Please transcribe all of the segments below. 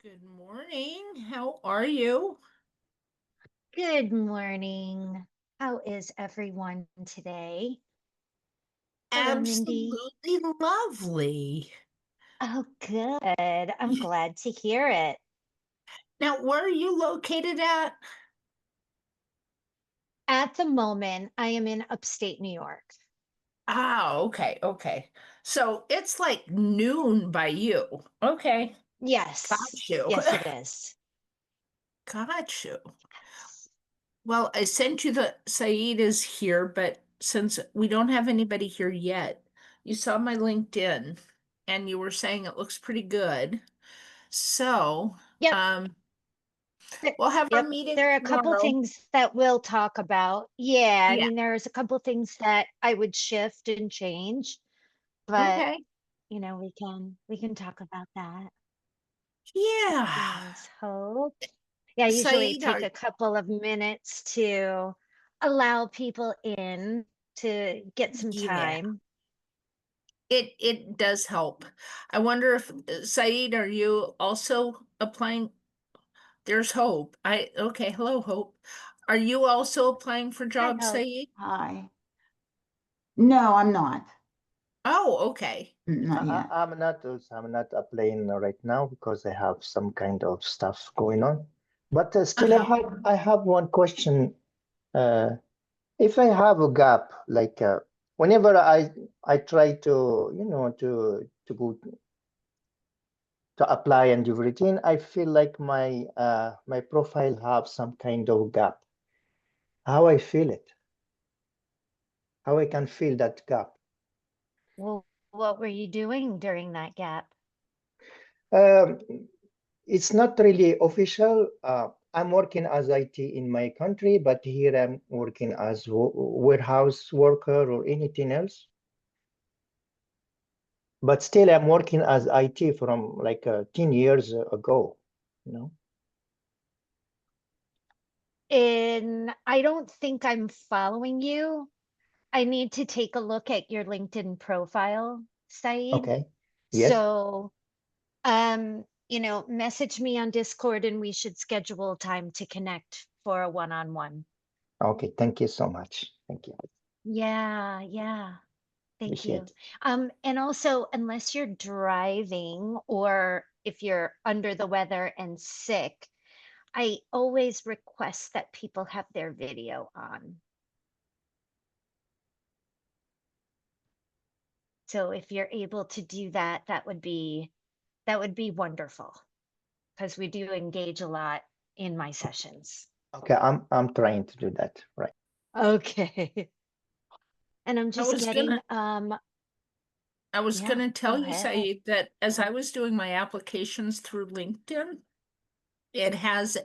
Good morning. How are you? Good morning. How is everyone today? Hello, Mindy. Absolutely lovely. Oh, good. I'm glad to hear it. Now, where are you located at? At the moment, I am in upstate New York. Ah, okay, okay. So it's like noon by you. Okay, Yes, got you. yes, it is. Got you. Well, I sent you the Saeed is here, but since we don't have anybody here yet, you saw my LinkedIn and you were saying it looks pretty good. So, Yep, um, th- we'll have our yep. meeting There are a couple tomorrow. things that we'll talk about. Yeah, I Yeah. mean, there's a couple things that I would shift and change, but Okay. we can talk about that. Yeah. There's hope. Yeah, I usually Saeed, take a couple of minutes to allow people in to get some yeah, time. it does help. I wonder if Saeed, are you also applying? There's Hope. Okay, hello, Hope. Are you also applying for Hi, jobs, Hope. Saeed? Hi. No, I'm not. Oh, okay. Not yet. I'm not applying right now because I have some kind of stuff going on. But still, Uh-huh. I have one question. Uh, if I have a gap, like whenever I try to to go to apply and everything, I feel like my profile have some kind of gap. How I feel it? How I can feel that gap? Well, what were you doing during that gap? Um, it's not really official. I'm working as IT in my country, but here I'm working as warehouse worker or anything else. But still, I'm working as IT from like 10 years ago, you know? And I don't think I'm following you. I need to take a look at your LinkedIn profile, Saeed. Okay. Yes. So, message me on Discord and we should schedule time to connect for a one-on-one. Okay. Thank you so much. Thank you. Yeah, yeah. Thank you. Appreciate it. And also, unless you're driving or if you're under the weather and sick, I always request that people have their video on. So if you're able to do that, that would be wonderful because we do engage a lot in my sessions. Okay. I'm trying to do that. Right. Okay. And I'm I just was getting gonna I was yeah, gonna go tell you, ahead. Saeed, that as I was doing my applications through LinkedIn, it has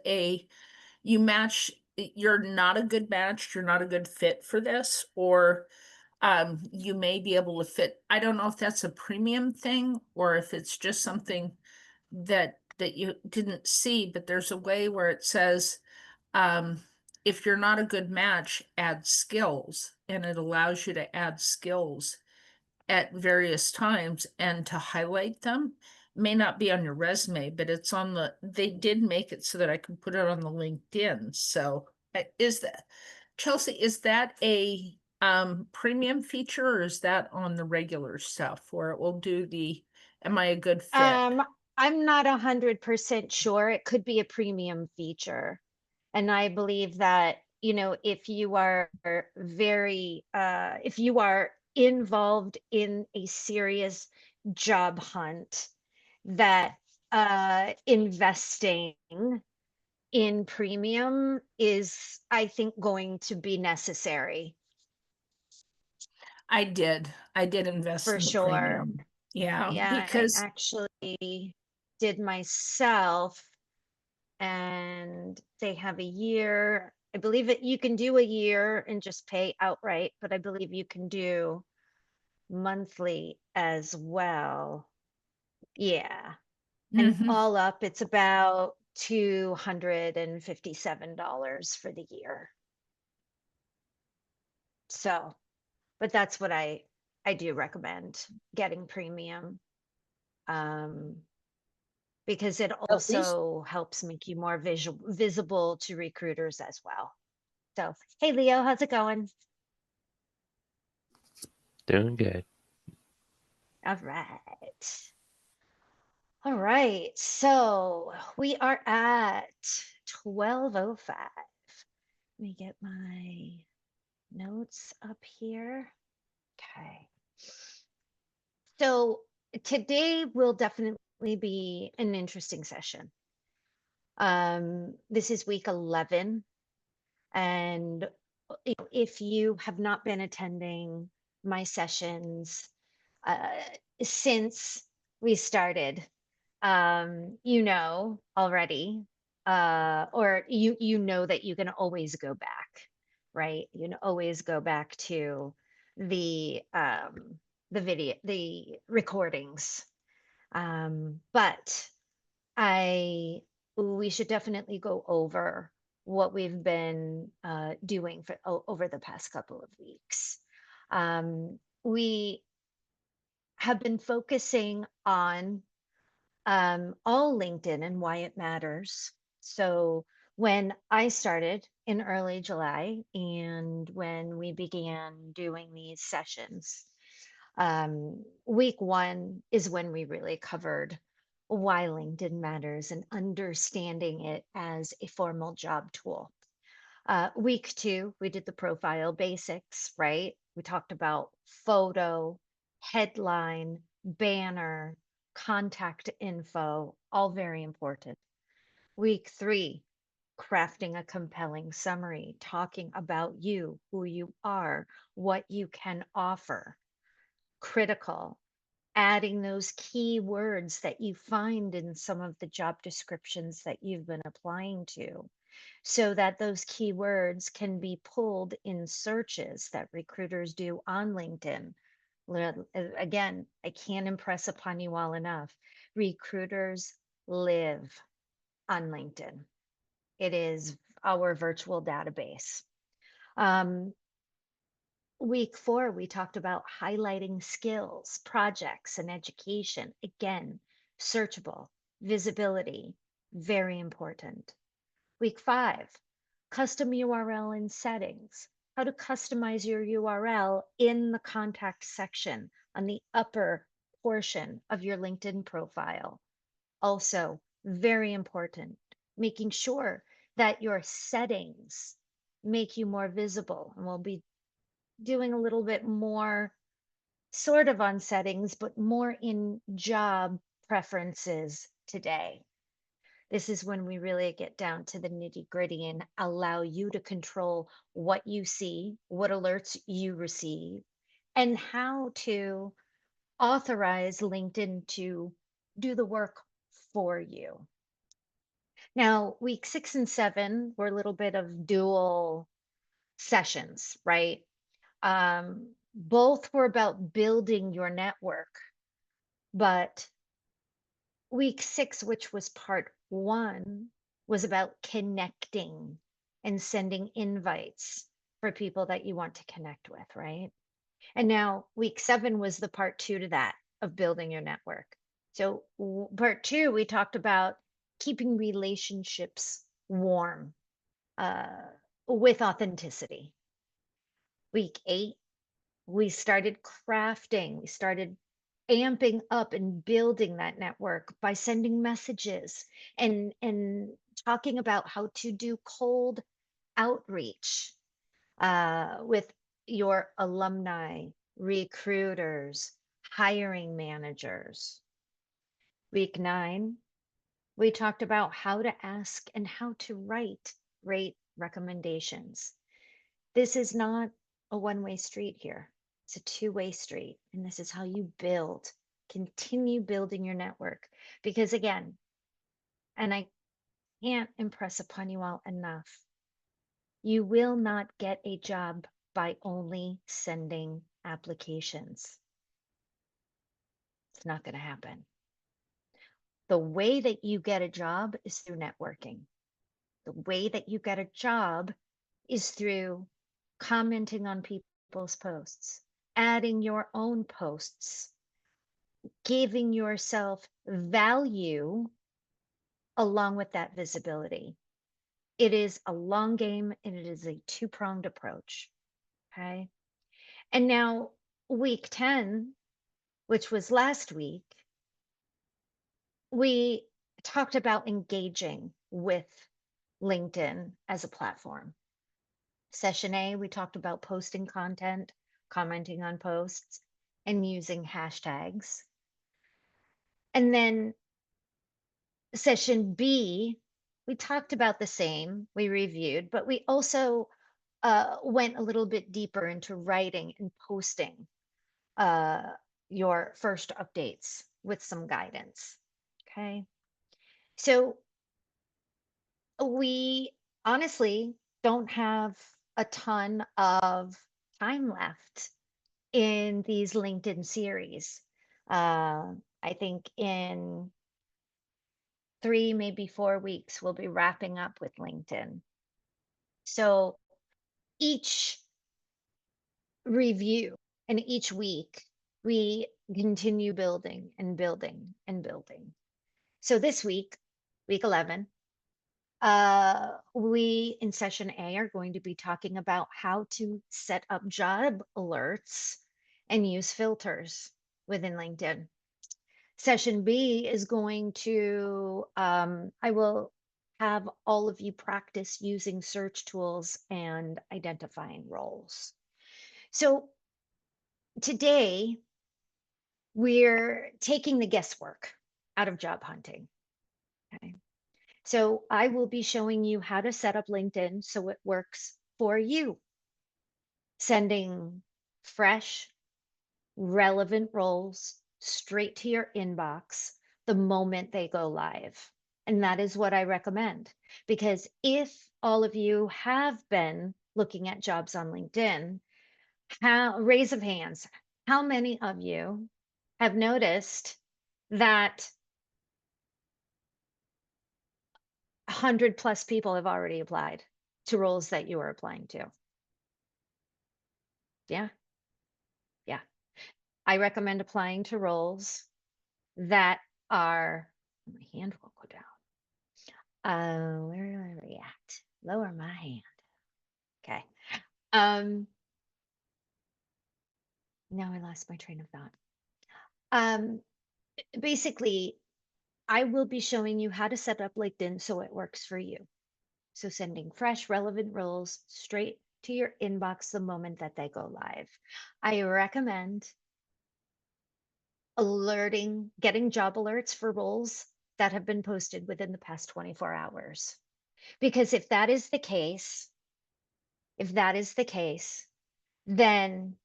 you match, you're not a good match, you're not a good fit for this, or you may be able to fit. I don't know if that's a premium thing or if it's just something that you didn't see, but there's a way where it says, um, if you're not a good match, add skills, and it allows you to add skills at various times and to highlight them. May not be on your resume, but it's on they did make it so that I can put it on the LinkedIn. So is that, Chelsea, is that a premium feature or is that on the regular stuff where it will do the, am I a good fit? Um, I'm not 100% sure. It could be a premium feature. And I believe that, if you are if you are involved in a serious job hunt, that investing in premium is, I think, going to be necessary I did invest for in the sure. premium. Yeah, Yeah, I because actually did myself, and they have a year. I believe that you can do a year and just pay outright, but I believe you can do monthly as well. Yeah. And mhm, all up, it's about $257 for the year. So, but that's what I do recommend getting premium. Um, because it At least- also helps make you more visible to recruiters as well. So, hey Leo, how's it going? Doing good. All right. All right. So we are at 12:05. Let me get my notes up here. Okay. So today will definitely be an interesting session. This is week 11. And if you have not been attending my sessions since we started, you know already, or you know that you can always go back, right? You can always go back to the video, the recordings. But we should definitely go over what we've been doing for over the past couple of weeks. We have been focusing on all LinkedIn and why it matters. So when I started in early July and when we began doing these sessions, week 1 is when we really covered why LinkedIn matters and understanding it as a formal job tool. Week 2, we did the profile basics, right? We talked about photo, headline, banner, contact info, all very important. Week 3, crafting a compelling summary, talking about you, who you are, what you can offer. Critical, adding those key words that you find in some of the job descriptions that you've been applying to, so that those keywords can be pulled in searches that recruiters do on LinkedIn. Again, I can't impress upon you all enough. Recruiters live on LinkedIn. It is our virtual database. Week 4, we talked about highlighting skills, projects, and education. Again, searchable, visibility, very important. Week 5, custom URL and settings. How to customize your URL in the contact section on the upper portion of your LinkedIn profile. Also, very important, making sure that your settings make you more visible. And we'll be doing a little bit more sort of on settings, but more in job preferences today. This is when we really get down to the nitty gritty and allow you to control what you see, what alerts you receive, and how to authorize LinkedIn to do the work for you. Now, week 6 and 7 were a little bit of dual sessions, right? Both were about building your network, but week 6, which was part 1, was about connecting and sending invites for people that you want to connect with, right? And now week 7 was the part 2 to that, of building your network. So part 2, we talked about keeping relationships warm with authenticity. Week 8, we started crafting, we started amping up and building that network by sending messages and talking about how to do cold outreach with your alumni, recruiters, hiring managers. Week 9, we talked about how to ask and how to write great recommendations. This is not a one-way street here. It's a two-way street. And this is how you build, continue building your network. Because again, and I can't impress upon you all enough, you will not get a job by only sending applications. It's not going to happen. The way that you get a job is through networking. The way that you get a job is through commenting on people's posts, adding your own posts, giving yourself value along with that visibility. It is a long game and it is a two-pronged approach. Okay. And now week 10, which was last week, we talked about engaging with LinkedIn as a platform. Session A, we talked about posting content, commenting on posts, and using hashtags. And then session B, we talked about the same, we reviewed, but we also went a little bit deeper into writing and posting your first updates with some guidance. Okay. So we honestly don't have a ton of time left in these LinkedIn series. I think in 3, maybe 4 weeks, we'll be wrapping up with LinkedIn. So each review and each week, we continue building and building and building. So this week, week 11, we in session A are going to be talking about how to set up job alerts and use filters within LinkedIn. Session B is going to, I will have all of you practice using search tools and identifying roles. So today, we're taking the guesswork out of job hunting. Okay. So I will be showing you how to set up LinkedIn so it works for you. Sending fresh, relevant roles straight to your inbox the moment they go live. And that is what I recommend. Because if all of you have been looking at jobs on LinkedIn, raise of hands, how many of you have noticed that 100+ people have already applied to roles that you are applying to? Yeah. Yeah. I recommend applying to roles that are, my hand will go down. Where are we at? Lower my hand. Okay. Now I lost my train of thought. Basically, I will be showing you how to set up LinkedIn so it works for you. So sending fresh, relevant roles straight to your inbox the moment that they go live. I recommend getting job alerts for roles that have been posted within the past 24 hours. Because if that is the case, then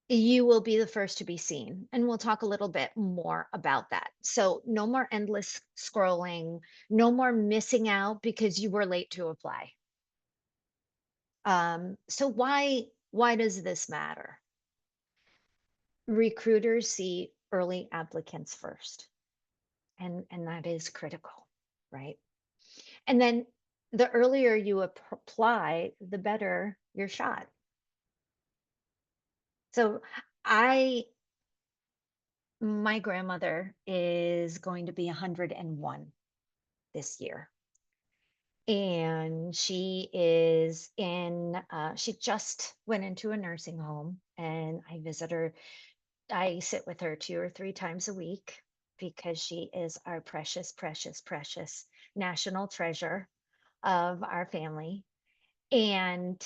you will be the first to be seen. And we'll talk a little bit more about that. So no more endless scrolling, no more missing out because you were late to apply. So why does this matter? Recruiters see early applicants first, and that is critical, right? And then the earlier you apply, the better your shot. So my grandmother is going to be 101 this year. And she is she just went into a nursing home, and I visit her. I sit with her 2 or 3 times a week because she is our precious, precious, precious national treasure of our family. And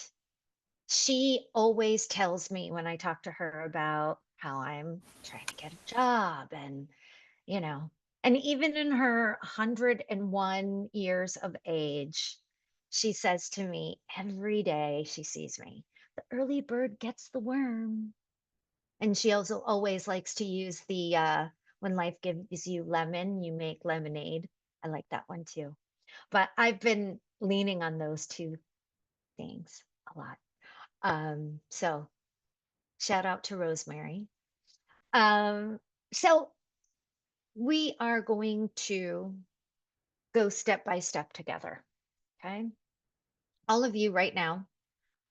she always tells me when I talk to her about how I'm trying to get a job and, and even in her 101 years of age, she says to me every day she sees me, the early bird gets the worm. And she also always likes to use the when life gives you lemon, you make lemonade. I like that one too. But I've been leaning on those 2 things a lot. So shout out to Rosemary. So we are going to go step by step together. Okay. All of you right now,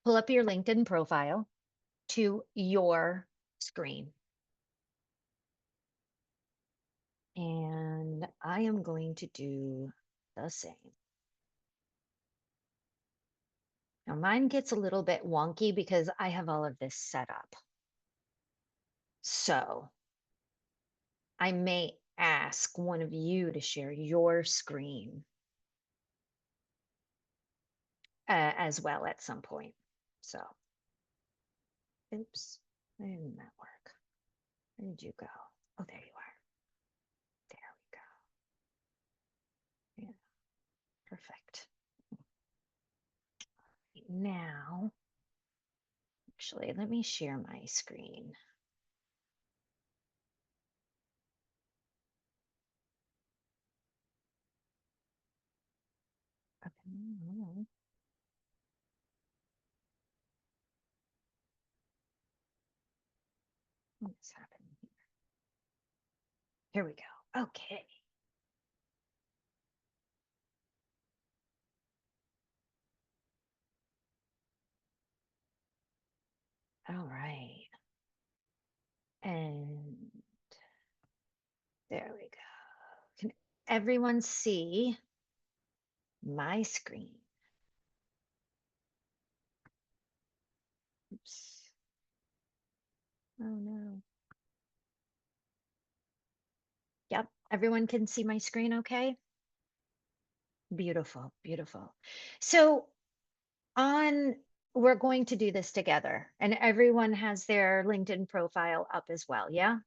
pull up your LinkedIn profile to your screen. And I am going to do the same. Now mine gets a little bit wonky because I have all of this set up. So I may ask one of you to share your screen as well at some point. So, oops, why didn't that work? Where did you go? Oh, there you are. There we go. Yeah, perfect. Now, actually, let me share my screen. Okay. What's happening here? Here we go. Okay. All right. And there we go. Can everyone see my screen? Oops. Oh no. Yep, everyone can see my screen okay? Beautiful, beautiful. So we're going to do this together and everyone has their LinkedIn profile up as well, yeah?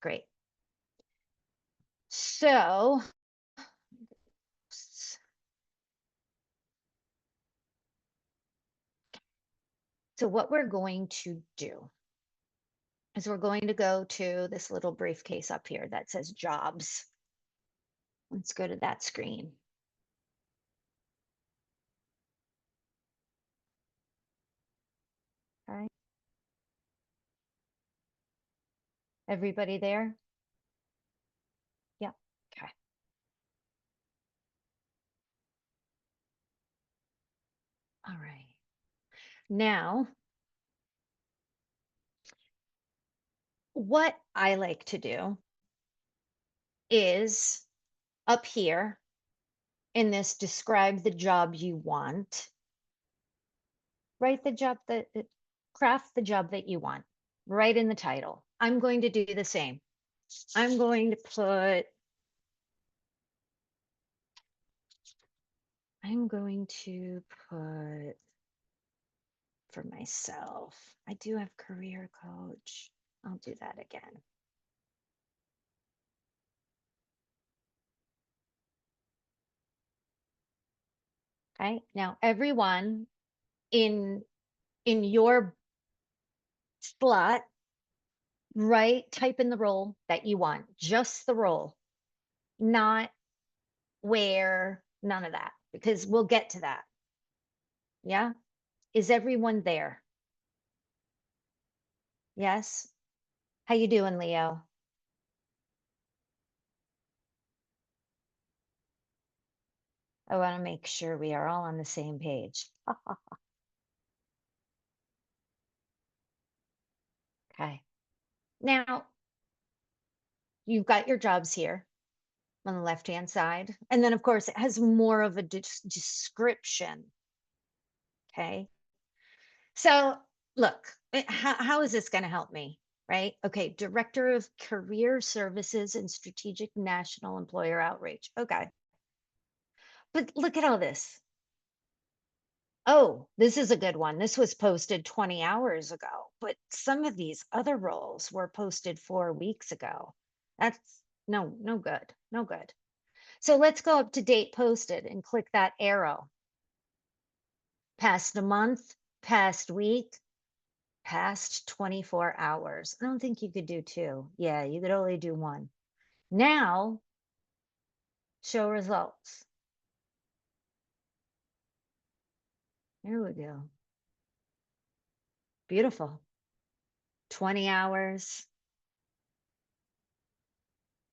Great. So what we're going to do is we're going to go to this little briefcase up here that says jobs. Let's go to that screen. Okay. Everybody there? Yep. Okay. All right. Now, what I like to do is up here in this describe the job you want, write the job craft the job that you want, right in the title. I'm going to do the same. I'm going to put, for myself, I do have career coach. I'll do that again. Okay, now everyone in your slot, right, type in the role that you want, just the role, not where, none of that, because we'll get to that. Yeah, is everyone there? Yes. How you doing, Leo? I want to make sure we are all on the same page. Okay. Now, you've got your jobs here on the left-hand side. And then, of course, it has more of a description. Okay. So, look, how is this going to help me? Right? Okay. Director of Career Services and Strategic National Employer Outreach. Okay. But look at all this. Oh, this is a good one. This was posted 20 hours ago, but some of these other roles were posted 4 weeks ago. That's no good, no good. So let's go up to date posted and click that arrow. Past a month, past week, past 24 hours. I don't think you could do 2. Yeah, you could only do 1. Now, show results. There we go. Beautiful. 20 hours,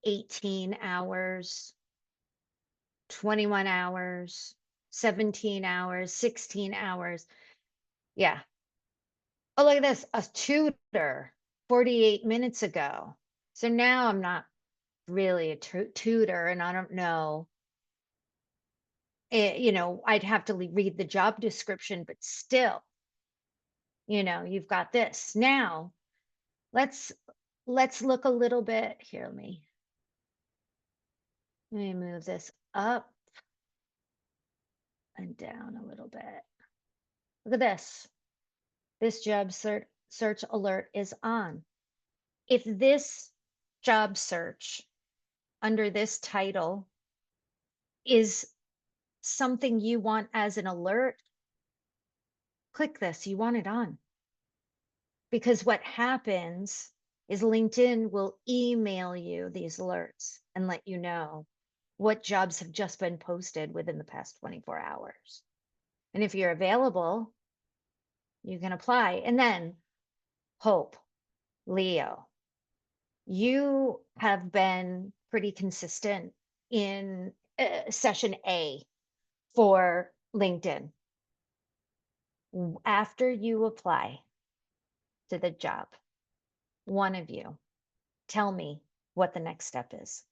18 hours, 21 hours, 17 hours, 16 hours. Yeah. Oh, look at this, a tutor 48 minutes ago. So now I'm not really a tutor, and I don't know. You know, I'd have to read the job description, but still, you know, you've got this. Now, let's look a little bit here. Let me move this up and down a little bit. Look at this. This job search alert is on. If this job search under this title is something you want as an alert, click this. You want it on. Because what happens is LinkedIn will email you these alerts and let you know what jobs have just been posted within the past 24 hours. And if you're available, you can apply. And then Hope, Leo, you have been pretty consistent in session A for LinkedIn. After you apply to the job, one of you tell me what the next step is.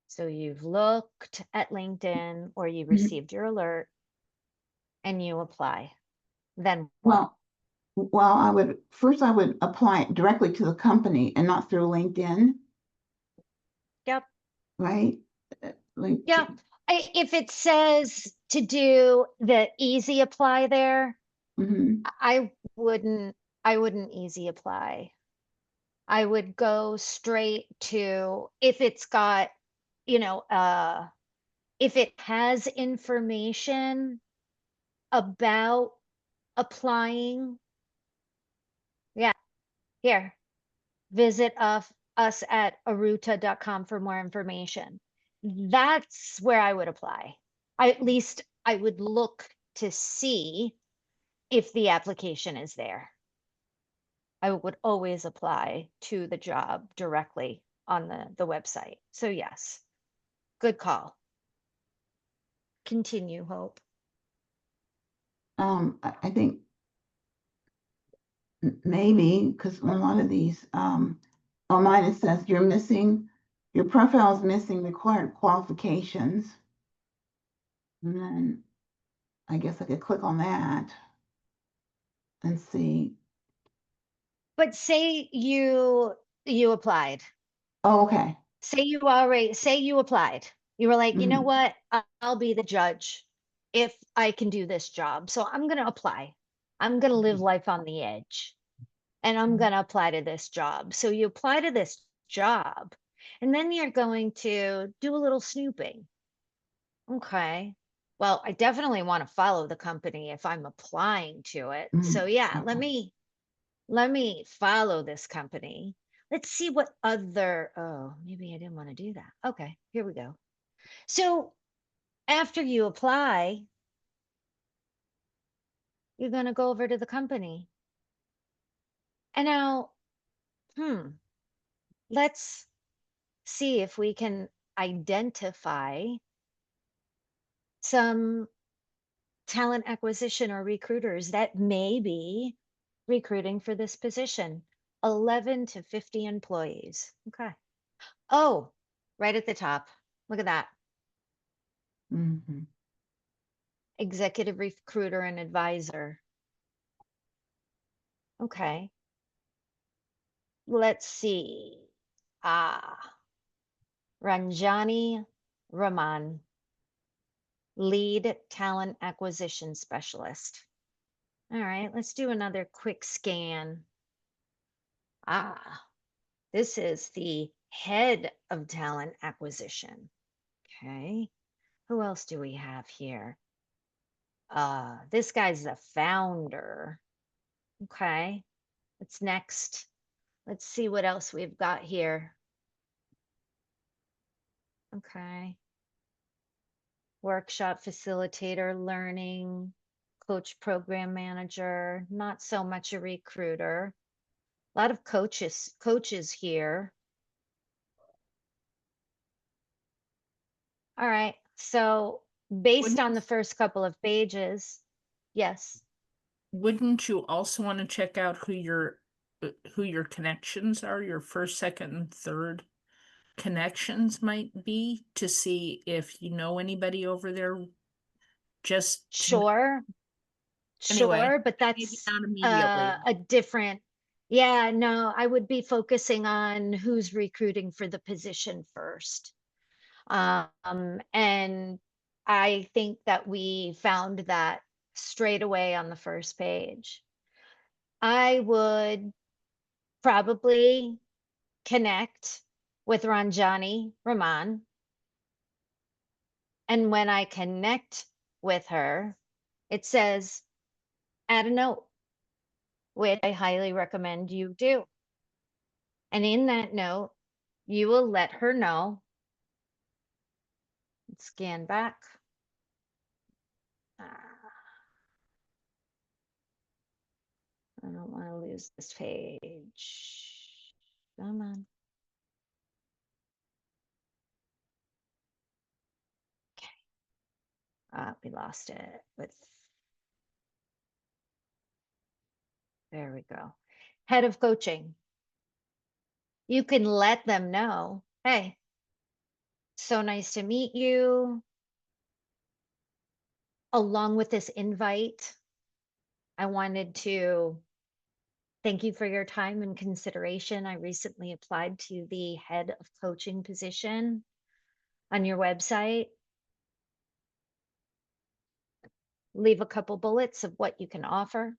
So you've looked at LinkedIn or you received your alert and you apply. Then what? Well, I would apply it directly to the company and not through LinkedIn, Yep. right? Yeah. If it says to do the easy apply there, Mhm. I wouldn't easy apply. I would go straight to, if it's got, you know, if it has information about applying, yeah, here, visit us at aruta.com for more information. That's where I would apply. At least I would look to see if the application is there. I would always apply to the job directly on the website. So yes, good call. Continue, Hope. I think maybe because a lot of these, on mine it says your profile is missing required qualifications. And then I guess I could click on that and see. But say you applied. Oh, okay. Say you applied. You were like, you know what? I'll be the judge if I can do this job. So I'm going to apply. I'm going to live life on the edge and I'm going to apply to this job. So you apply to this job and then you're going to do a little snooping. Okay. Well, I definitely want to follow the company if I'm applying to it. So yeah, let me follow this company. Let's see what other, oh, maybe I didn't want to do that. Okay, here we go. So after you apply, you're going to go over to the company. And now, let's see if we can identify some talent acquisition or recruiters that may be recruiting for this position. 11 to 50 employees. Okay. Oh, right at the top. Look at that. Mhm. Executive recruiter and advisor. Okay. Let's see. Ranjani Raman, lead talent acquisition specialist. All right, let's do another quick scan. This is the head of talent acquisition. Okay. Who else do we have here? This guy's the founder. Okay. What's next? Let's see what else we've got here. Okay. Workshop facilitator, learning, coach, program manager, not so much a recruiter. A lot of coaches here. All right. So based on the first couple of pages, yes. wouldn't you also want to check out who your connections are, your first, second, and third connections might be, to see if you know anybody over there? Just to- Sure, Anyway, sure, but maybe that's not immediately. a different, yeah, no, I would be focusing on who's recruiting for the position first. And I think that we found that straight away on the first page. I would probably connect with Ranjani Raman. And when I connect with her, it says, add a note, which I highly recommend you do. And in that note, you will let her know. Scan back. I don't want to lose this page. Come on. We lost it with, there we go. Head of coaching. You can let them know, hey, so nice to meet you. Along with this invite, I wanted to thank you for your time and consideration. I recently applied to the head of coaching position on your website. Leave a couple bullets of what you can offer.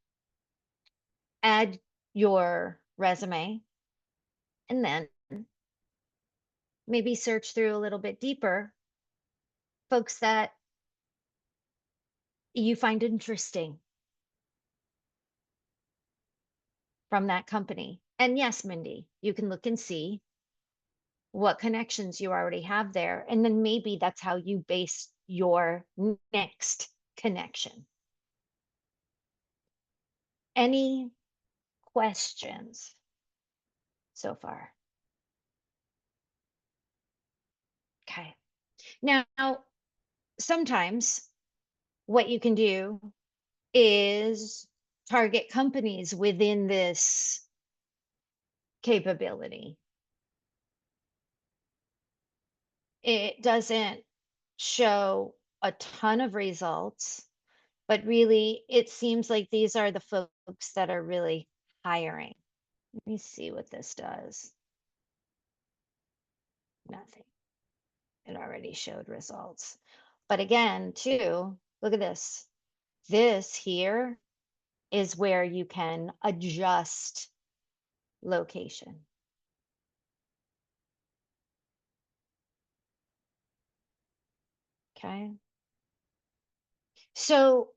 Add your resume, and then maybe search through a little bit deeper folks that you find interesting from that company. And yes, Mindy, you can look and see what connections you already have there. And then maybe that's how you base your next connection. Any questions so far? Okay. Now, sometimes what you can do is target companies within this capability. It doesn't show a ton of results, but really it seems like these are the folks that are really hiring. Let me see what this does. Nothing. It already showed results. But again, too, look at this. This here is where you can adjust location. Okay. So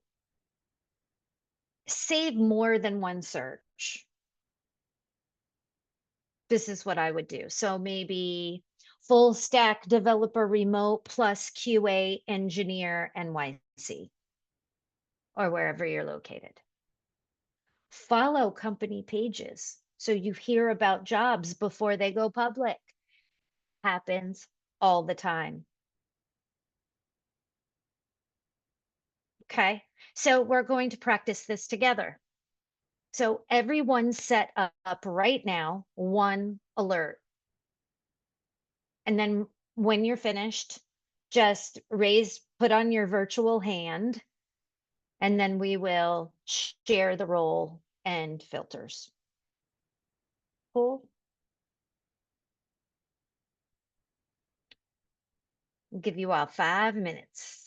save more than one search. This is what I would do. So maybe full stack developer remote plus QA engineer NYC, or wherever you're located. Follow company pages so you hear about jobs before they go public. Happens all the time. Okay, so we're going to practice this together. So everyone set up right now one alert. And then when you're finished, just put on your virtual hand, and then we will share the role and filters. Cool. I'll give you all 5 minutes.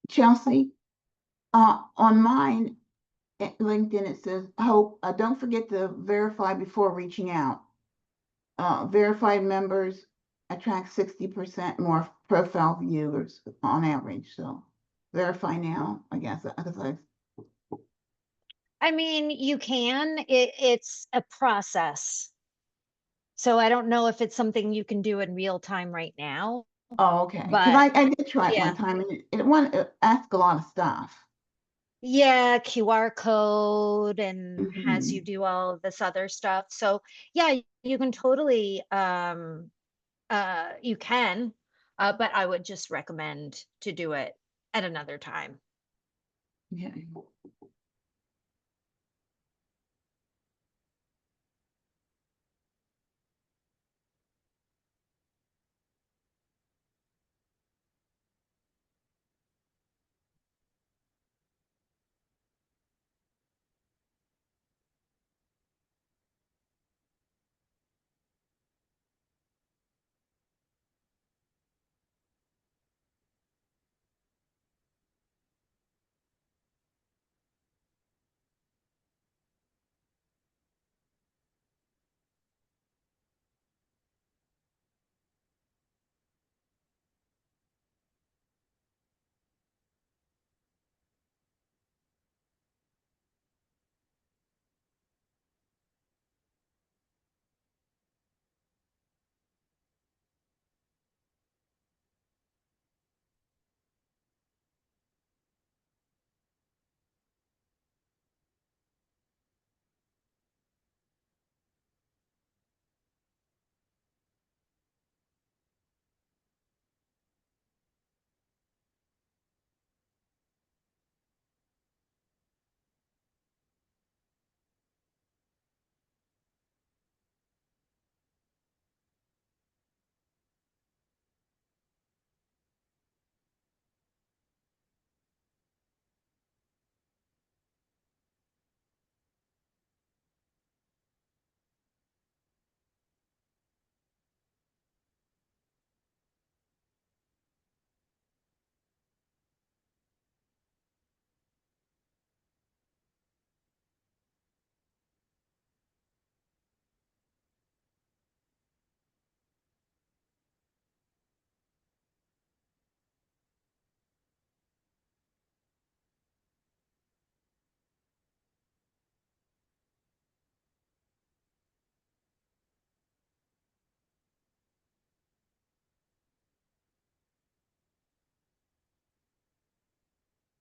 Chelsea, on mine, at LinkedIn, it says, hope, don't forget to verify before reaching out. Verified members attract 60% more profile viewers on average, so verify now, I guess, because I mean, you can, it's a process. So I don't know if it's something you can do in real time right now. oh, okay, because But I did try it yeah. one time, and it asked a lot of stuff. Yeah, QR code and has you Mhm. do all of this other stuff. So yeah, you can totally you can, but I would just recommend to do it at another time. Yeah.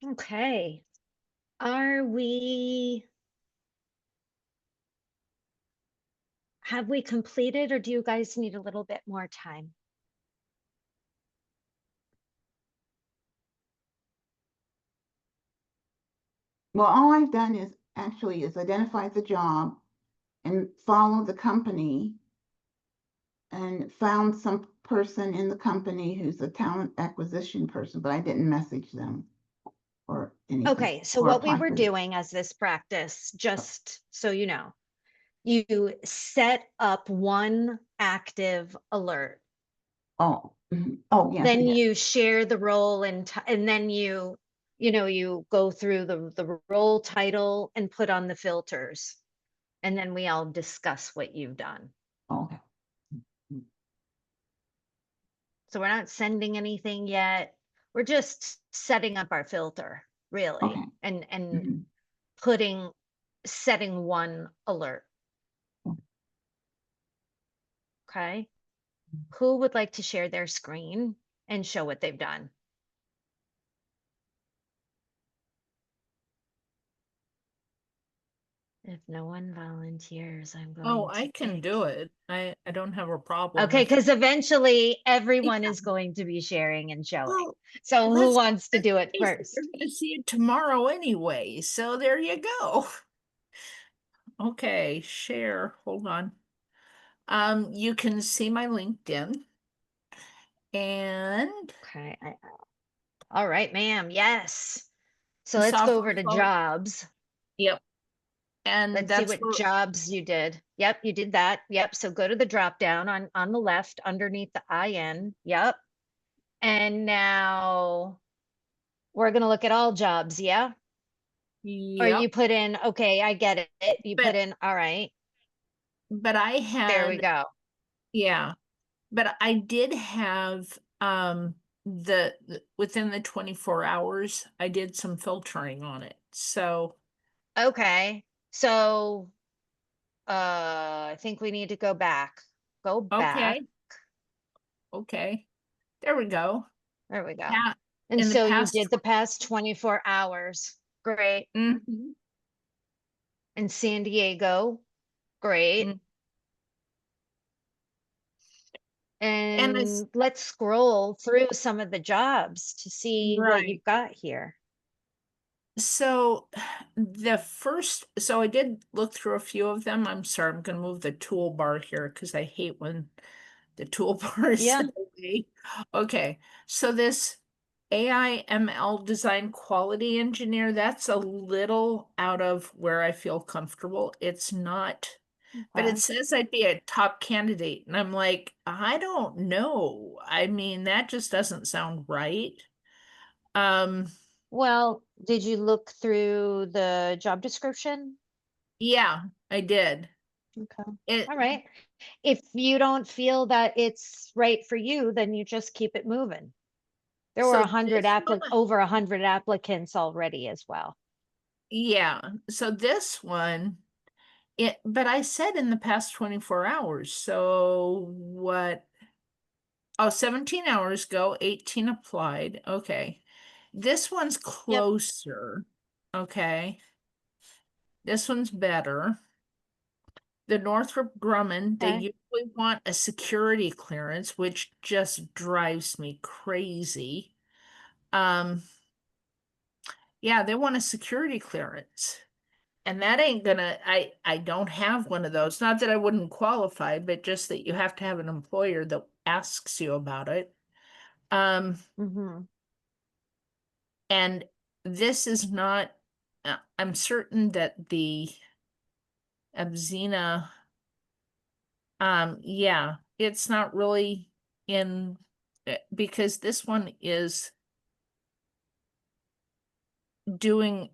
Okay. Are we, have we completed or do you guys need a little bit more time? Well, all I've done is identify the job and follow the company and found some person in the company who's a talent acquisition person, but I didn't message them or anything. Okay, so or what we apply were for it. doing as this practice, just so you know, you set up one active alert. Oh, mhm. Oh, yes, Then yes. you share the role and then you go through the role title and put on the filters. And then we all discuss what you've done. Okay. So we're not sending anything yet. We're just setting up our filter, really, Okay. and Mhm. setting one alert. Okay. Who would like to share their screen and show what they've done? If no one volunteers, I'm going Oh, to I can pick. do it. I don't have a problem. Okay, if- because eventually everyone Yeah. is going to be sharing and showing. Well, So who let's wants to do it face it, first? you're gonna see it tomorrow anyway, so there you go. Okay, share, hold on. You can see my LinkedIn. And Okay. All right, ma'am. Yes. So the let's go software over to phone. jobs. Yep. And Let's see that's what where, jobs you did. Yep, you did that. Yep. So go to the drop down on the left underneath the IN. Yep. And now we're gonna look at all jobs, yeah? Or Yep. you put in, okay, I get it. You put But in, all right, but I there we had, go. yeah, but I did have within the 24 hours, I did some filtering on it. So Okay, so I think we need to go back. Go back. okay, okay, there we go. There we go. Yeah, And in the so you past, did the past 24 hours. Great. Mhm. In San Diego. Great. Mm. And And let's scroll through some of the jobs to see what right. you've got here. So so I did look through a few of them. I'm sorry, I'm gonna move the toolbar here because I hate when the toolbar is Yeah. in the way. Okay, so this AI ML design quality engineer, that's a little out of where I feel comfortable. It's not, but it Okay. says I'd be a top candidate, and I'm like, I don't know. I mean, that just doesn't sound right. Um, Well, did you look through the job description? yeah, I did. Okay. It All right. If you don't feel that it's right for you, then you just keep it moving. There were so 100 this one, over 100 applicants already as well. yeah, so this one, but I said in the past 24 hours, so what? Oh, 17 hours ago, 18 applied. Okay. This one's Yep. closer. Okay. This one's better. The Northrop Grumman, they Okay. usually want a security clearance, which just drives me crazy. Um, yeah, they want a security clearance. And that ain't gonna, I don't have one of those. Not that I wouldn't qualify, but just that you have to have an employer that asks you about it. Mm-hmm. And this is not, I'm certain that the Abzena, yeah, it's not really in, because this one is doing,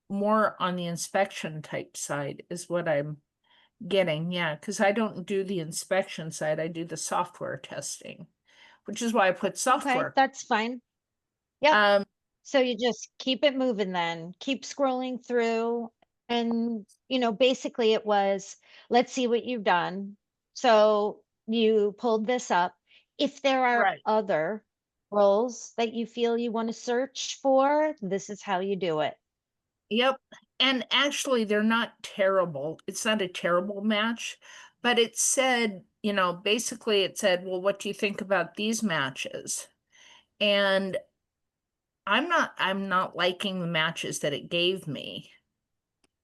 more on the inspection type side is what I'm getting. Yeah, because I don't do the inspection side, I do the software testing, which is why I put Okay, software. that's fine. Yep. Um, So you just keep it moving then. Keep scrolling through. And, basically it was, let's see what you've done. So you pulled this up. If there are right. other roles that you feel you want to search for, this is how you do it. Yep. And actually, they're not terrible. It's not a terrible match, but it said, basically it said, well, what do you think about these matches? And I'm not liking the matches that it gave me.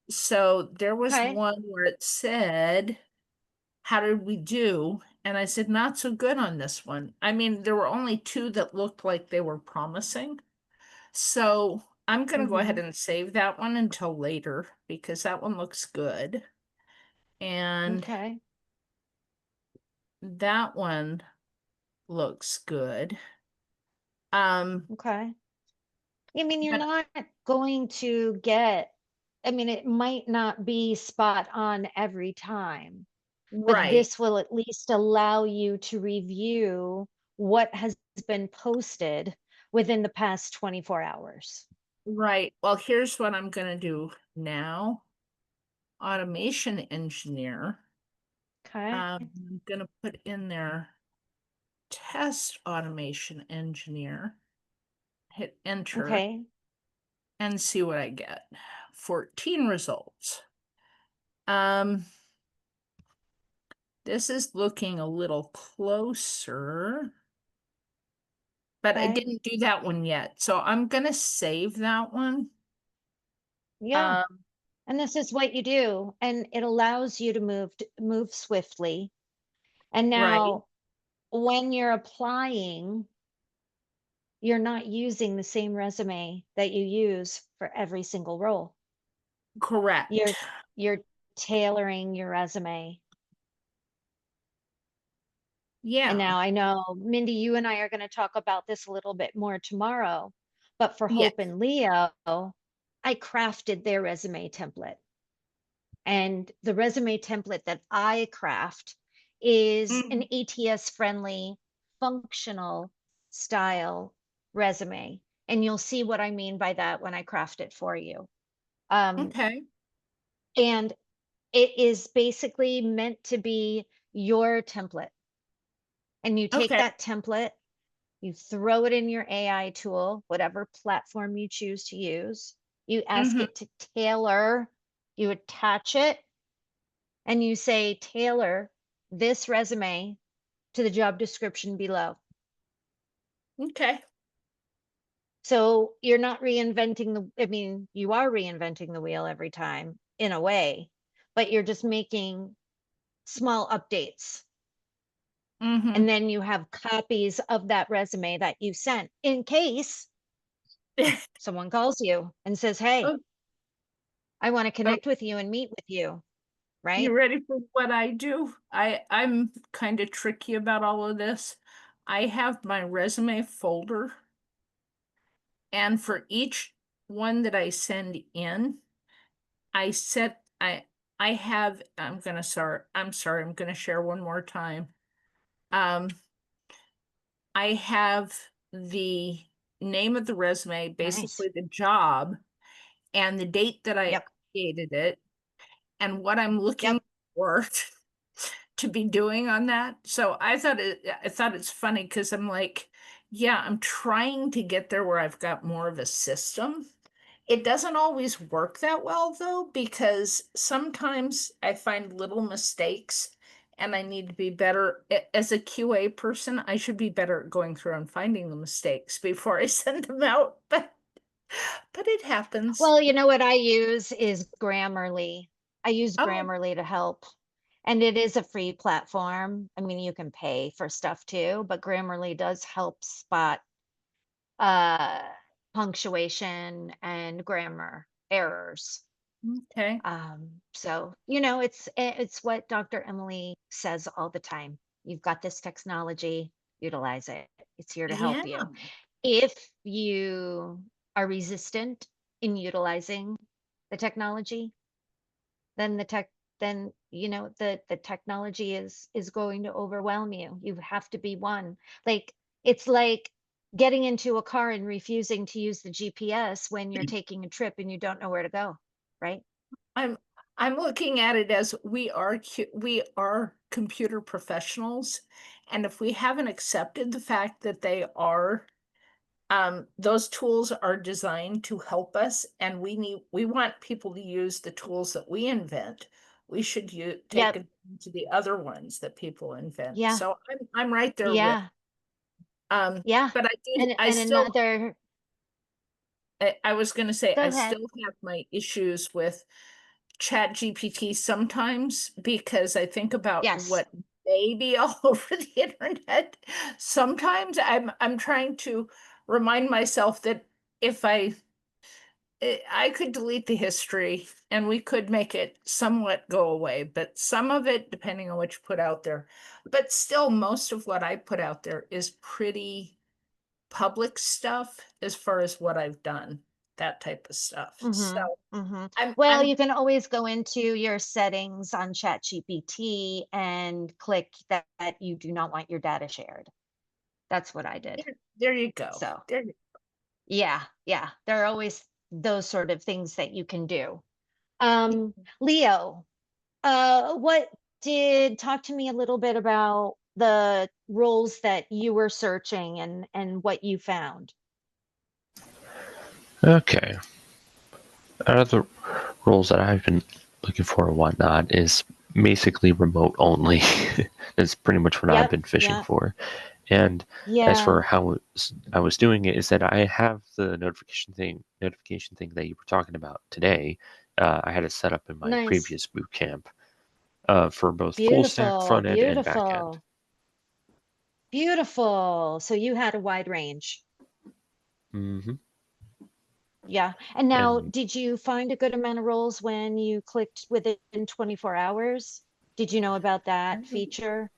So there was Okay. one where it said, how did we do? And I said, not so good on this one. I mean, there were only two that looked like they were promising. So I'm gonna go ahead Mm-hmm. and save that one until later because that one looks good. And Okay. that one looks good. Um, Okay. I mean, you're but not going to get, it might not be spot on every time, but right, this will at least allow you to review what has been posted within the past 24 hours. right. Well, here's what I'm gonna do now. Automation engineer. Okay. I'm gonna put in there test automation engineer. Hit enter Okay. and see what I get. 14 results. Um, This is looking a little closer, but I Okay. didn't do that one yet. So I'm gonna save that one. Yeah. Um, And this is what you do. And it allows you to move swiftly. And right, now when you're applying, you're not using the same resume that you use for every single role. correct. You're tailoring your resume. And Yeah, now I know, Mindy, you and I are going to talk about this a little bit more tomorrow, But for Yes. Hope and Leo, I crafted their resume template. And the resume template that I craft is an ATS friendly, functional style resume. And you'll see what I mean by that when I craft it for you. Okay. And it is basically meant to be your template. And you take Okay. that template, you throw it in your AI tool, whatever platform you choose to use. You ask Mhm. it to tailor, you attach it, and you say, tailor this resume to the job description below. Okay. So you're not reinventing I mean, you are reinventing the wheel every time in a way, but you're just making small updates. Mhm. And then you have copies of that resume that you sent in case someone calls you and says, hey, Oh, I want to oh, connect with you and meet with you, right? you ready for what I do? I'm kind of tricky about all of this. I have my resume folder, and for each one that I send in, I set I have I'm gonna I'm gonna share one more time. Um, I have the name of the resume, Nice. basically the job, and the date that I Yep. created it, and what I'm looking Yep. for to be doing on that. So I thought it's funny because I'm like, yeah, I'm trying to get there where I've got more of a system. It doesn't always work that well though, because sometimes I find little mistakes and I need to be better. As a QA person, I should be better at going through and finding the mistakes before I send them out, but it happens. Well, you know what I use is Grammarly. I use Oh, Grammarly to help. And it is a free platform. I mean, you can pay for stuff too, but Grammarly does help spot uh punctuation and grammar errors. okay. So it's what Dr. Emily says all the time. You've got this technology, utilize it. It's here to Yeah. help you. If you are resistant in utilizing the technology, then the technology is going to overwhelm you. You have to be one. Like it's like getting into a car and refusing to use the GPS when you're taking a trip and you don't know where to go, right? I'm I'm looking at it as we are computer professionals, and if we haven't accepted the fact that they are, those tools are designed to help us, and we want people to use the tools that we invent. We should take Yep. advantage of the other ones that people invent. Yeah. So I'm right there with. Yeah. Yeah. But I And still another, I was going to say go I ahead. still have my issues with Chat GPT sometimes because I think about Yes. what may be all over the internet. Sometimes I'm trying to remind myself that if I could delete the history and we could make it somewhat go away, but some of it, depending on what you put out there, but still most of what I put out there is pretty public stuff as far as what I've done, that type of stuff. So Mm-hmm. Mm-hmm. I'm Well, I'm you can always go into your settings on ChatGPT and click that you do not want your data shared. That's what I did. there you go. So There you yeah, yeah. There are always those sort of things that you can do. Leo, what talk to me a little bit about the roles that you were searching and what you found. Okay. Other roles that I've been looking for and whatnot is basically remote only. That's pretty much what I've Yep, been fishing yeah, for. And as yeah. for how I was doing it, is that I have the notification thing that you were talking about today. I had it set up in my Nice. previous boot camp for both full stack Beautiful, front end and back end. beautiful, beautiful. So you had a wide range. hmm Yeah. And now, And did you find a good amount of roles when you clicked within 24 hours? Did you know about that feature?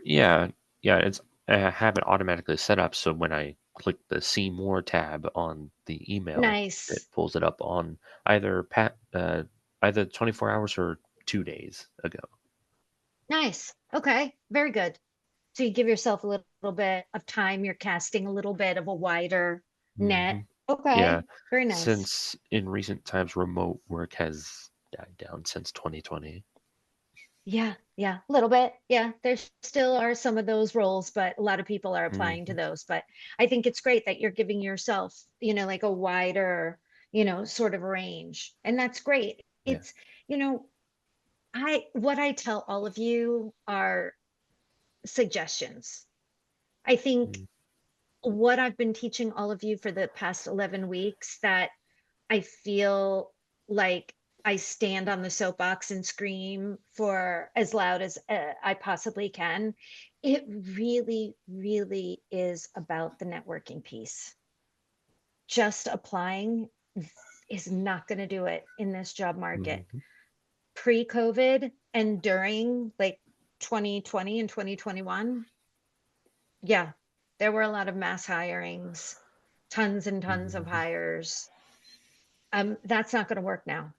yeah, yeah, I have it automatically set up so when I click the see more tab on the email, Nice. it pulls it up on either either 24 hours or 2 days ago. Nice. Okay. Very good. So you give yourself a little bit of time. You're casting a little bit of a wider net. Mhm. Okay. Yeah, Very nice. since in recent times remote work has died down since 2020. Yeah. Yeah. A little bit. Yeah. There still are some of those roles, but a lot of people are applying to Mhm. those. But I think it's great that you're giving yourself, like a wider, sort of range. And that's great. Yeah. It's, you know, what I tell all of you are suggestions. I think Mm. what I've been teaching all of you for the past 11 weeks that I feel like I stand on the soapbox and scream for as loud as I possibly can. It really, really is about the networking piece. Just applying is not going to do it in this job market. Mhm. Pre-COVID and during like 2020 and 2021, yeah, there were a lot of mass hirings, tons and tons of Mhm. hires. That's not going to work now.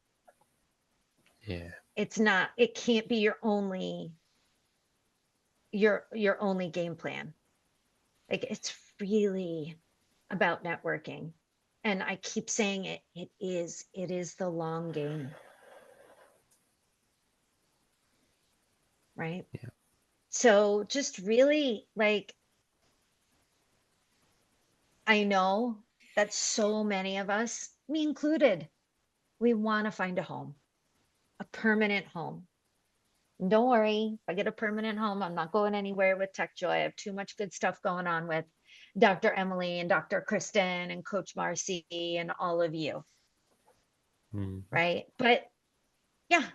Yeah. It's not, it can't be your only game plan. Like it's really about networking. And I keep saying it is the long game. Right? Yeah. So just really like I know that so many of us, me included, we want to find a home, a permanent home. And don't worry, if I get a permanent home, I'm not going anywhere with Tech Joy. I have too much good stuff going on with Dr. Emily and Dr. Kristen and Coach Marcy and all of you, Mhm. right? But yeah,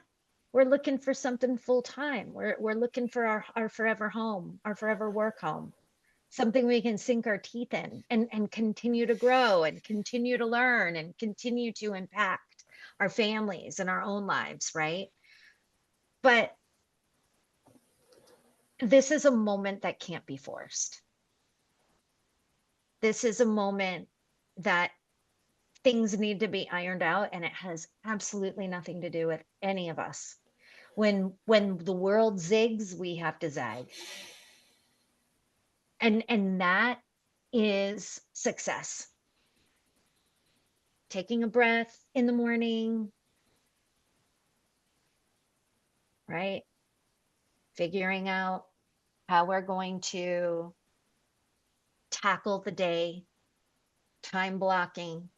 we're looking for something full time. We're looking for our forever home, our forever work home, something we can sink our teeth in and continue to grow and continue to learn and continue to impact our families and our own lives, right? But this is a moment that can't be forced. This is a moment that things need to be ironed out, and it has absolutely nothing to do with any of us. When the world zigs, we have to zag. And that is success. Taking a breath in the morning, right? Figuring out how we're going to tackle the day, time blocking,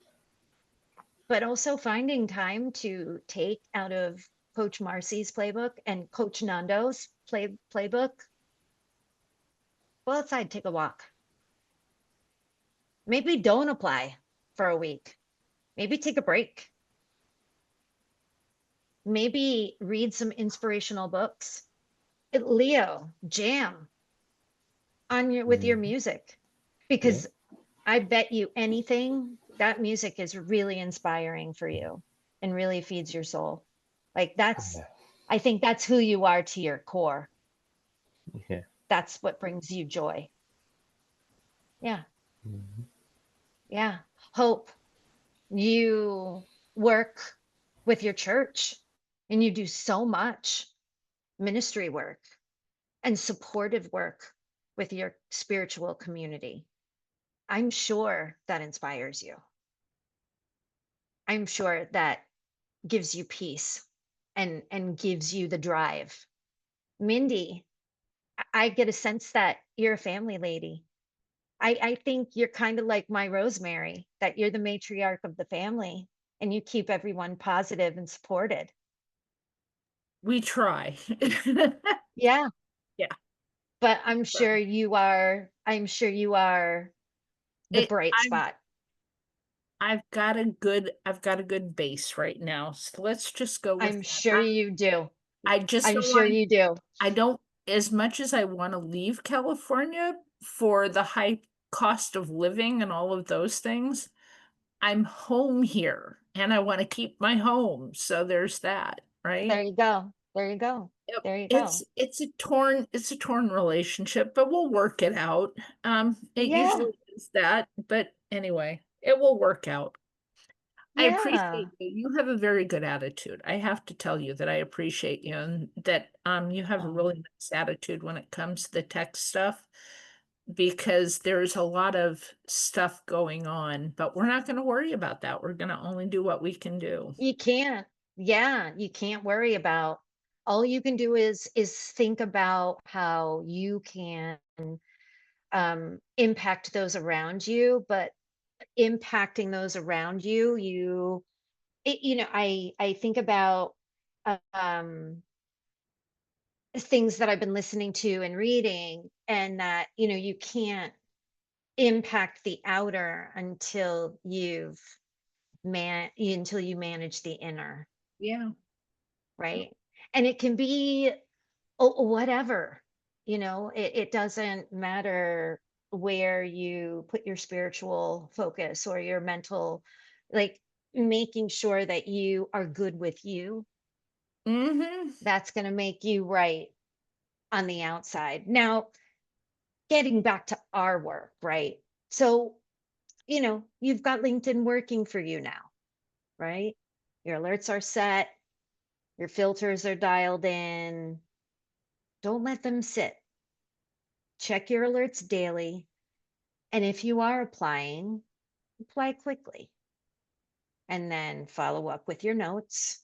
but also finding time to take out of Coach Marcy's playbook and Coach Nando's playbook. Go outside, take a walk. Maybe don't apply for a week. Maybe take a break. Maybe read some inspirational books. Leo, jam with your Mhm. music, Yeah. because I bet you anything that music is really inspiring for you and really feeds your soul. Like Yeah. I think that's who you are to your core. Yeah. That's what brings you joy. Yeah. Mhm. Yeah. Hope. You work with your church and you do so much ministry work and supportive work with your spiritual community. I'm sure that inspires you. I'm sure that gives you peace and gives you the drive. Mindy, I get a sense that you're a family lady. I think you're kind of like my Rosemary, that you're the matriarch of the family and you keep everyone positive and supported. We try. Yeah, Yeah. but I'm sure you are the It, bright spot. I've got a good base right now. So let's just go with I'm that. sure you do. I just I'm don't sure want you do. I don't, as much as I want to leave California for the high cost of living and all of those things, I'm home here and I want to keep my home. So there's that, There right? you go. There you go. Yep. There you It's go. it's a torn relationship, but we'll work it out. It Yeah. usually is that, but anyway, it will work out. I Yeah. appreciate you. You have a very good attitude. I have to tell you that I appreciate you and that you have a really nice attitude when it comes to the tech stuff because there's a lot of stuff going on, but we're not going to worry about that. We're going to only do what we can do. You can't. Yeah, you can't worry about. All you can do is think about how you can impact those around you, but impacting those around you, you know, I think about things that I've been listening to and reading, and that, you know, you can't impact the outer until you manage the inner, Yeah. right? And it can be whatever, you know, it doesn't matter where you put your spiritual focus or your mental, like making sure that you are good with you. Mm-hmm. That's going to make you right on the outside. Now, getting back to our work, right? So, you know, you've got LinkedIn working for you now, right? Your alerts are set, your filters are dialed in. Don't let them sit. Check your alerts daily. And if you are applying, apply quickly. And then follow up with your notes.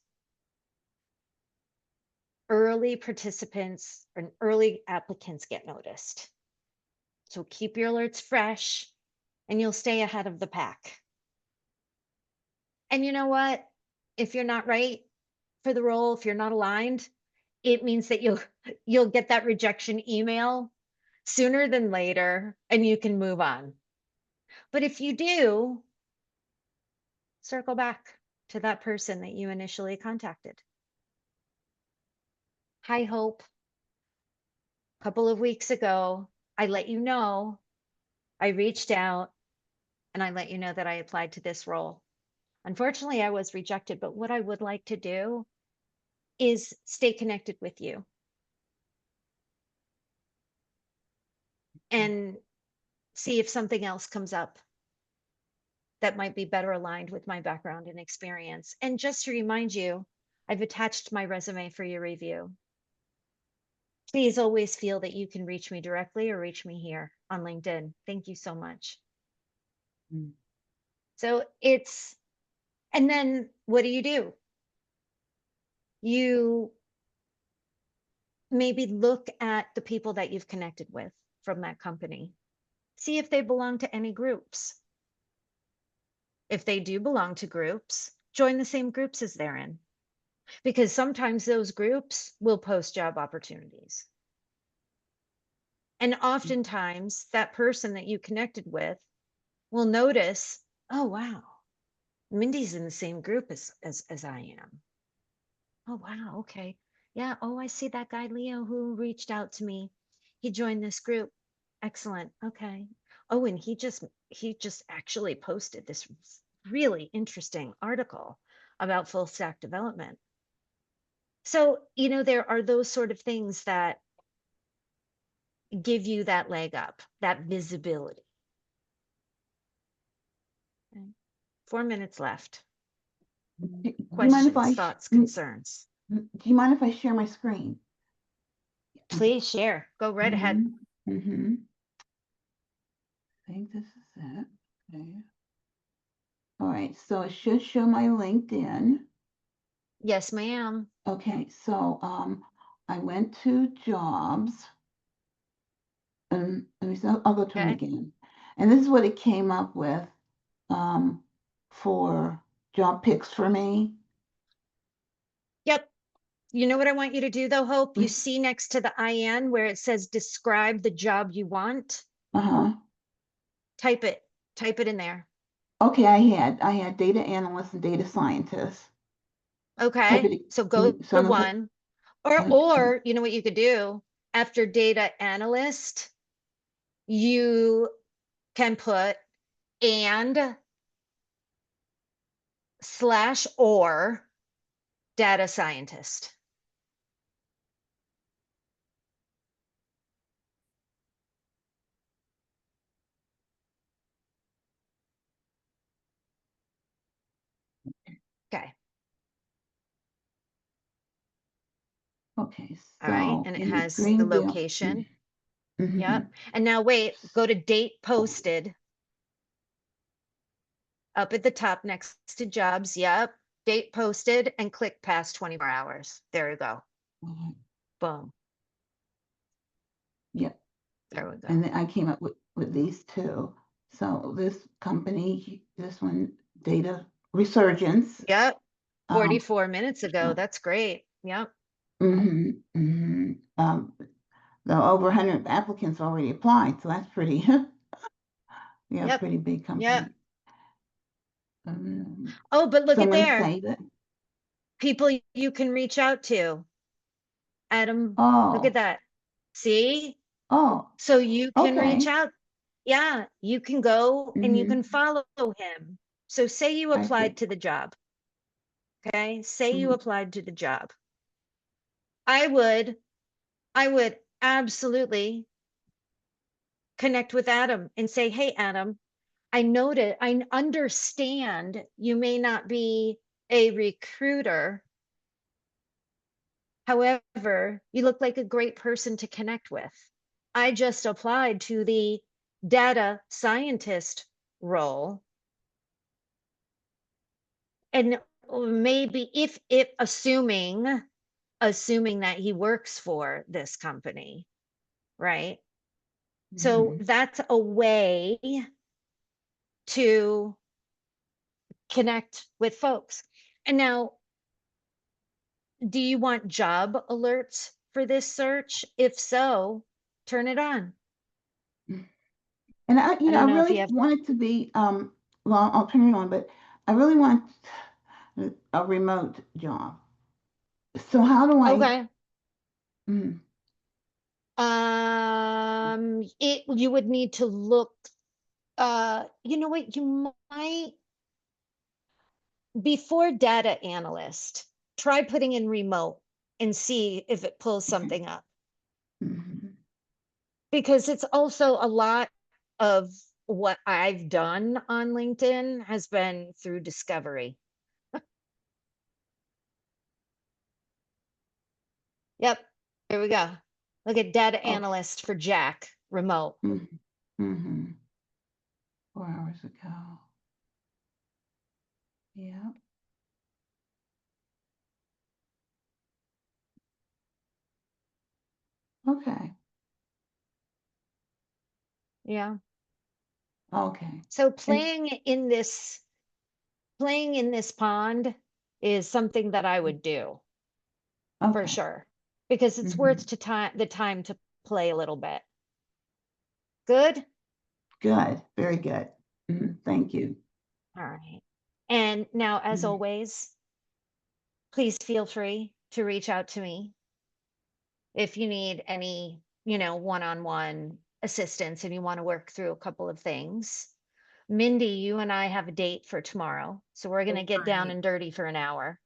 Early participants and early applicants get noticed. So keep your alerts fresh and you'll stay ahead of the pack. And you know what? If you're not right for the role, if you're not aligned, it means that you'll get that rejection email sooner than later and you can move on. But if you do, circle back to that person that you initially contacted. Hi, Hope. A couple of weeks ago, I let you know, I reached out and I let you know that I applied to this role. Unfortunately, I was rejected, but what I would like to do is stay connected with you and see if something else comes up that might be better aligned with my background and experience. And just to remind you, I've attached my resume for your review. Please always feel that you can reach me directly or reach me here on LinkedIn. Thank you so much. Mm. So and then what do? You maybe look at the people that you've connected with from that company. See if they belong to any groups. If they do belong to groups, join the same groups as they're in. Because sometimes those groups will post job opportunities. And oftentimes that person that you connected with will notice, oh, wow, Mindy's in the same group as I am. Oh, wow, okay. Yeah, oh, I see that guy Leo who reached out to me. He joined this group. Excellent. Okay. Oh, and he just actually posted this really interesting article about full stack development. So, you know, there are those sort of things that give you that leg up, that visibility. Okay. 4 minutes left. Do you mind if Questions, thoughts, concerns. do you mind if I share my screen? Please share. Go right ahead. Mm-hmm. I think this is it. Okay. All right, so it should show my LinkedIn. Yes, ma'am. Okay, so I went to jobs. Let me see, I'll go to them Okay. again. And this is what it came up with for job picks for me. Yep. You know what I want you to do though, Hope? You Mm. see next to the IN where it says describe the job you want? Uh-huh. Type it. Type it in there. Okay, I had data analyst and data scientist. Type Okay. it. So go So to I'm gonna one. put, Or you know what you could do? After data analyst, you can put and / or data scientist. Okay, Okay, all right, so and it in has the Greenville. location. Mhm. Yep. And now wait, go to date posted. Up at the top next to jobs. Yep. Date posted and click past 24 hours. There you go. Mhm. Boom. Yep. There we go. And then I came up with these two. So this company, this one, Data Resurgence. Yep. um, 44 minutes ago. yeah. That's great. Yep. Mhm, mhm. Though over 100 applicants already applied, so that's pretty, yeah, Yep. pretty big Yep. company. Oh, but look So at I'm gonna there. save it. People you can reach out to. Adam, look Oh, at that. See? oh, So you can reach okay. out. Yeah, you can go and you Mhm, can follow him. So say you I see. applied to the job. Okay? Say you Mhm, applied to the job. I would absolutely connect with Adam and say, "Hey Adam, I understand you may not be a recruiter. However, you look like a great person to connect with. I just applied to the data scientist role. And maybe if assuming that he works for this company, right? So mhm. that's a way to connect with folks. And now, do you want job alerts for this search? If so, turn it on. And I I don't know if you really have, want it to be, well, I'll turn it on, but I really want a remote job. So how do I, okay. mm, You would need to look, you know what, you might, before data analyst, try putting in remote and see if it pulls something up. mhm, Because it's also a lot of what I've done on LinkedIn has been through discovery. Yep, here we go. Look at data oh, analyst for Jack, remote. mhm, mhm. 4 hours ago. Yeah, okay, Yeah. okay. So And, playing in this pond is something that I would do for okay. sure, because it's Mhm. worth the time to play a little bit. Good. Good, very good. Thank you. All right. And now, as Mhm. always, please feel free to reach out to me if you need any, one-on-one assistance and you want to work through a couple of things. Mindy, you and I have a date for tomorrow. So we're going to get down Right. and dirty for an hour.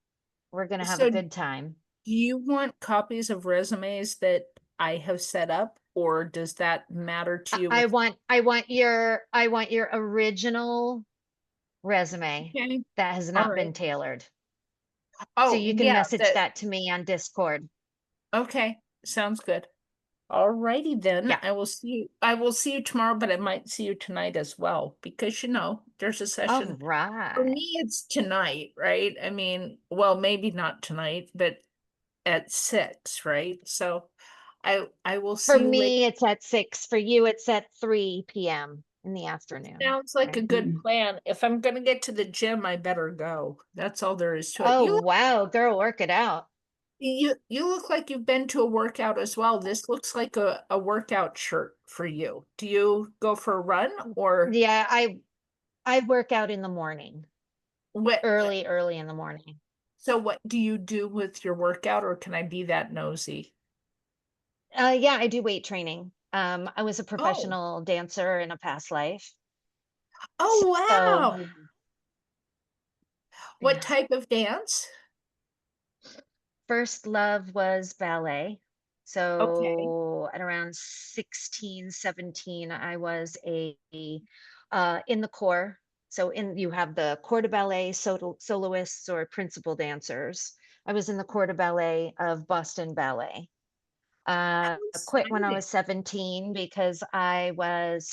We're going to have a So good time. do you want copies of resumes that I have set up, or does that matter to you? I want your original resume Okay, that has all not been right. tailored. So Oh, you can yeah, message that to me on Discord. okay, sounds good. Alrighty then, Yeah. I will see you tomorrow, but I might see you tonight as well, because there's a All session. For right. me, it's tonight, right? I mean, well, maybe not tonight, but at 6, right? So I will For see you later. me, it's at 6. For you, it's at 3 p.m. in the afternoon. Sounds like a Right. good Mhm. plan. If I'm gonna get to the gym, I better go. That's all there is to it. Oh, wow, girl, work it out. You look like you've been to a workout as well. This looks like a workout shirt for you. Do you go for a run or Yeah, I work out in the morning, what? early in the morning. So what do you do with your workout, or can I be that nosy? Yeah, I do weight training. I was a Oh, professional dancer in a past life. oh So, wow. What yeah. type of dance? First love was ballet. Okay. So at around 16, 17, I was in the corps So you have the corps de ballet soloists or principal dancers. I was in the corps de ballet of Boston Ballet. Oh, Quit when I exciting. was 17 because I was